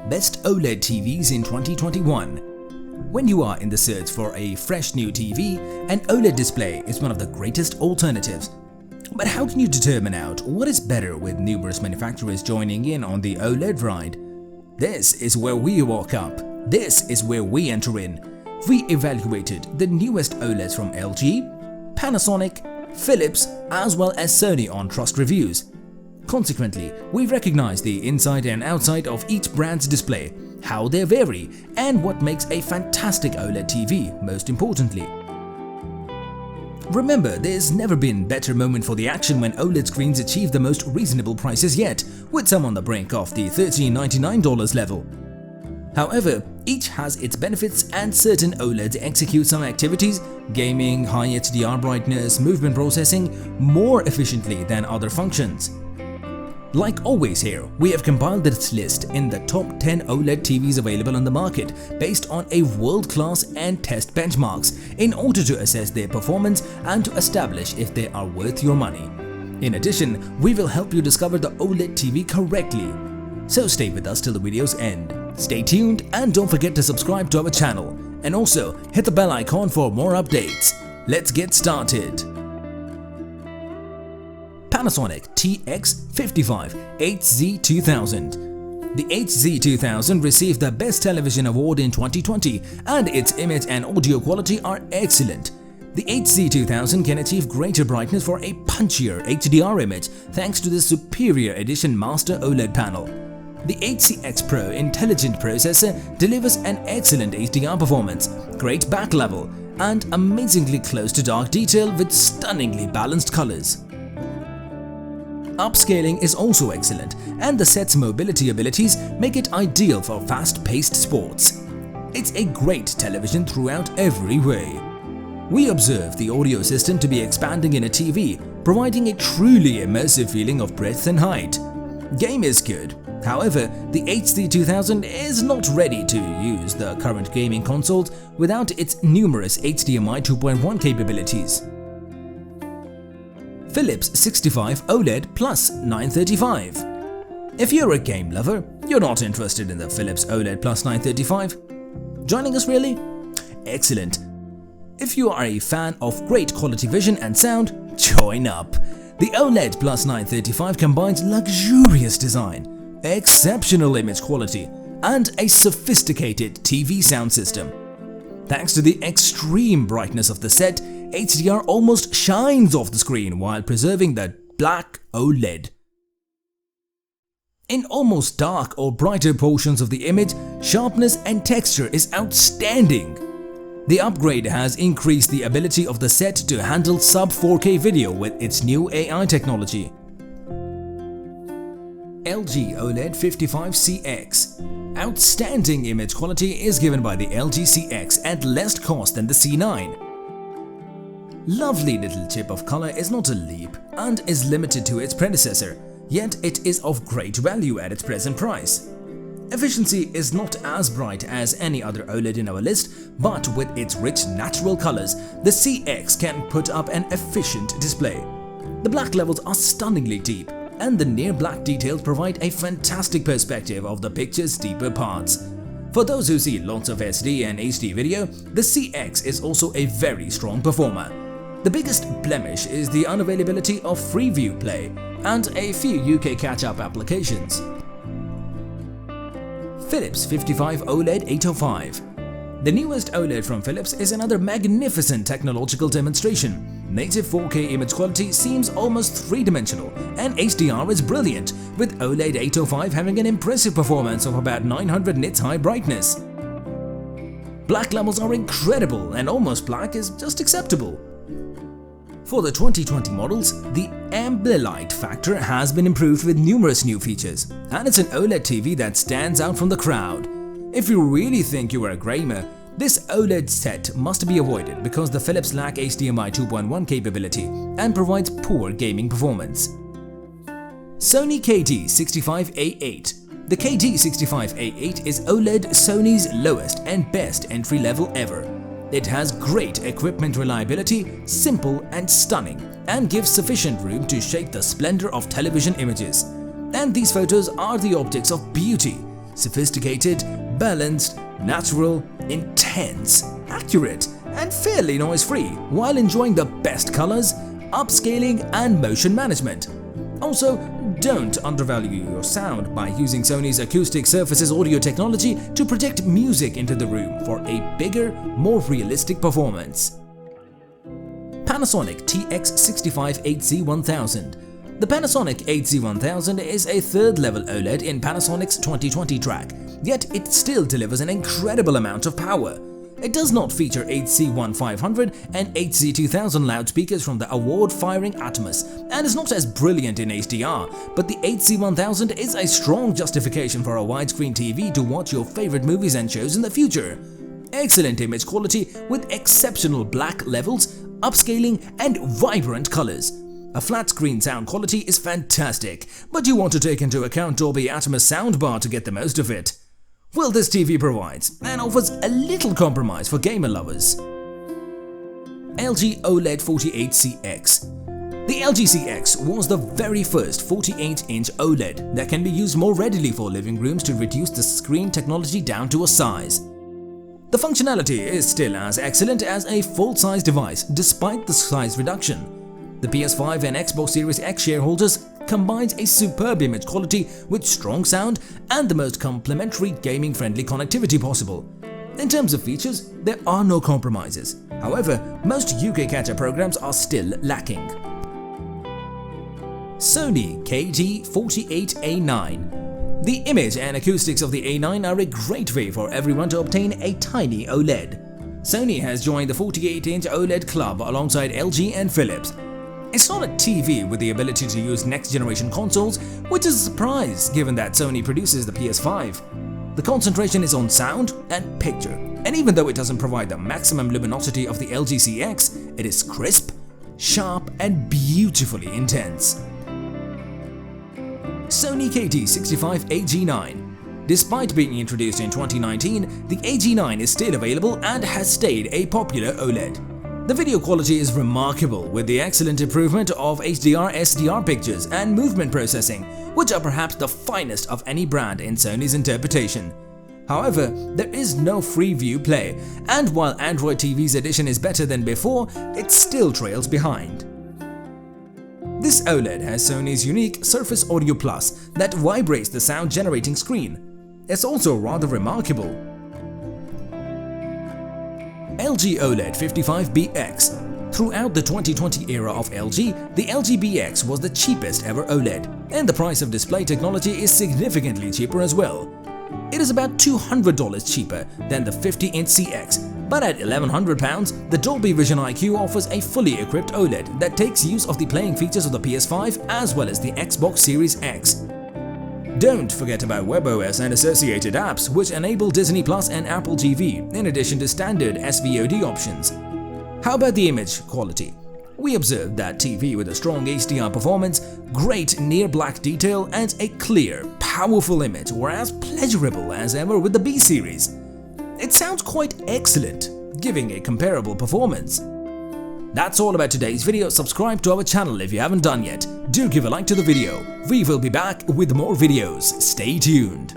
Best OLED TVs in 2021. When you are in the search for a fresh new TV, an OLED display is one of the greatest alternatives. But how can you determine out what is better with numerous manufacturers joining in on the OLED ride? This is where we walk up. This is where we enter in. We evaluated the newest OLEDs from LG, Panasonic, Philips as well as Sony on Trust Reviews. Consequently, we recognize the inside and outside of each brand's display, how they vary, and what makes a fantastic OLED TV most importantly. Remember, there's never been better moment for the action when OLED screens achieve the most reasonable prices yet, with some on the brink of the $1399 level. However, each has its benefits and certain OLEDs execute some activities, gaming, high HDR brightness, movement processing, more efficiently than other functions. Like always here, we have compiled this list in the top 10 OLED TVs available on the market based on a world-class and test benchmarks in order to assess their performance and to establish if they are worth your money. In addition, we will help you discover the OLED TV correctly. So stay with us till the video's end. Stay tuned and don't forget to subscribe to our channel and also hit the bell icon for more updates. Let's get started. Panasonic TX55HZ2000. The HZ2000 received the Best Television Award in 2020 and its image and audio quality are excellent. The HZ2000 can achieve greater brightness for a punchier HDR image thanks to the superior Edition Master OLED panel. The HCX Pro intelligent processor delivers an excellent HDR performance, great back level, and amazingly close to dark detail with stunningly balanced colors. Upscaling is also excellent, and the set's mobility abilities make it ideal for fast-paced sports. It's a great television throughout every way. We observe the audio system to be expanding in a TV, providing a truly immersive feeling of breadth and height. Game is good. However, the HZ2000 is not ready to use the current gaming consoles without its numerous HDMI 2.1 capabilities. Philips 65 OLED Plus 935. If you're a game lover, you're not interested in the Philips OLED Plus 935? Joining us really? Excellent. If you are a fan of great quality vision and sound, join up. The OLED Plus 935 combines luxurious design, exceptional image quality, and a sophisticated TV sound system. Thanks to the extreme brightness of the set, HDR almost shines off the screen while preserving the black OLED. In almost dark or brighter portions of the image, sharpness and texture is outstanding. The upgrade has increased the ability of the set to handle sub 4K video with its new AI technology. LG OLED 55CX. Outstanding image quality is given by the LG CX at less cost than the C9. Lovely little chip of color is not a leap and is limited to its predecessor, yet it is of great value at its present price. Efficiency is not as bright as any other OLED in our list, but with its rich natural colors, the CX can put up an efficient display. The black levels are stunningly deep, and the near black details provide a fantastic perspective of the picture's deeper parts. For those who see lots of SD and HD video, the CX is also a very strong performer. The biggest blemish is the unavailability of Freeview Play and a few UK catch-up applications. Philips 55 OLED 805. The newest OLED from Philips is another magnificent technological demonstration. Native 4K image quality seems almost three-dimensional and HDR is brilliant, with OLED 805 having an impressive performance of about 900 nits high brightness. Black levels are incredible and almost black is just acceptable. For the 2020 models, the amber light factor has been improved with numerous new features, and it's an OLED TV that stands out from the crowd. If you really think you are a gamer, this OLED set must be avoided because the Philips lack HDMI 2.1 capability and provides poor gaming performance. Sony KD65A8. The KD65A8 is OLED Sony's lowest and best entry level ever. It has great equipment reliability, simple and stunning, and gives sufficient room to shape the splendor of television images. And these photos are the objects of beauty. sophisticated, balanced, natural, intense, accurate, and fairly noise-free while enjoying the best colors, upscaling, and motion management. Also, don't undervalue your sound by using Sony's Acoustic Surfaces audio technology to project music into the room for a bigger, more realistic performance. Panasonic TX65HZ2000. The Panasonic HZ1000 is a third-level OLED in Panasonic's 2020 track, yet it still delivers an incredible amount of power. It does not feature HC1500 and HC2000 loudspeakers from the award-firing Atmos and is not as brilliant in HDR, but the HC1000 is a strong justification for a widescreen TV to watch your favorite movies and shows in the future. Excellent image quality with exceptional black levels, upscaling, and vibrant colors. A flat-screen sound quality is fantastic, but you want to take into account Dolby Atmos soundbar to get the most of it. Well, this TV provides and offers a little compromise for gamer lovers. LG OLED 48CX. The LG CX was the very first 48-inch OLED that can be used more readily for living rooms to reduce the screen technology down to a size. The functionality is still as excellent as a full-size device despite the size reduction. The PS5 and Xbox Series X shareholders combines a superb image quality with strong sound and the most complementary gaming-friendly connectivity possible. In terms of features, there are no compromises. However, most UK catch-up programs are still lacking. Sony KD65A8. The image and acoustics of the A9 are a great way for everyone to obtain a tiny OLED. Sony has joined the 48-inch OLED club alongside LG and Philips. It's not a TV with the ability to use next-generation consoles, which is a surprise given that Sony produces the PS5. The concentration is on sound and picture, and even though it doesn't provide the maximum luminosity of the LG CX, it is crisp, sharp, and beautifully intense. Sony KD65A8Z9. Despite being introduced in 2019, the AG9 is still available and has stayed a popular OLED. The video quality is remarkable with the excellent improvement of HDR SDR pictures and movement processing, which are perhaps the finest of any brand in Sony's interpretation. However, there is no Freeview Play, and while Android TV's edition is better than before, it still trails behind. This OLED has Sony's unique Surface Audio Plus that vibrates the sound-generating screen. It's also rather remarkable. LG OLED 55BX. Throughout the 2020 era of LG, the LG BX was the cheapest ever OLED, and the price of display technology is significantly cheaper as well. It is about $200 cheaper than the 50-inch CX, but at £1,100, the Dolby Vision IQ offers a fully equipped OLED that takes use of the playing features of the PS5 as well as the Xbox Series X. Don't forget about WebOS and associated apps, which enable Disney Plus and Apple TV, in addition to standard SVOD options. How about the image quality? We observed that TV with a strong HDR performance, great near-black detail, and a clear, powerful image were as pleasurable as ever with the B series. It sounds quite excellent, giving a comparable performance. That's all about today's video. Subscribe to our channel if you haven't done yet. Do give a like to the video. We will be back with more videos. Stay tuned.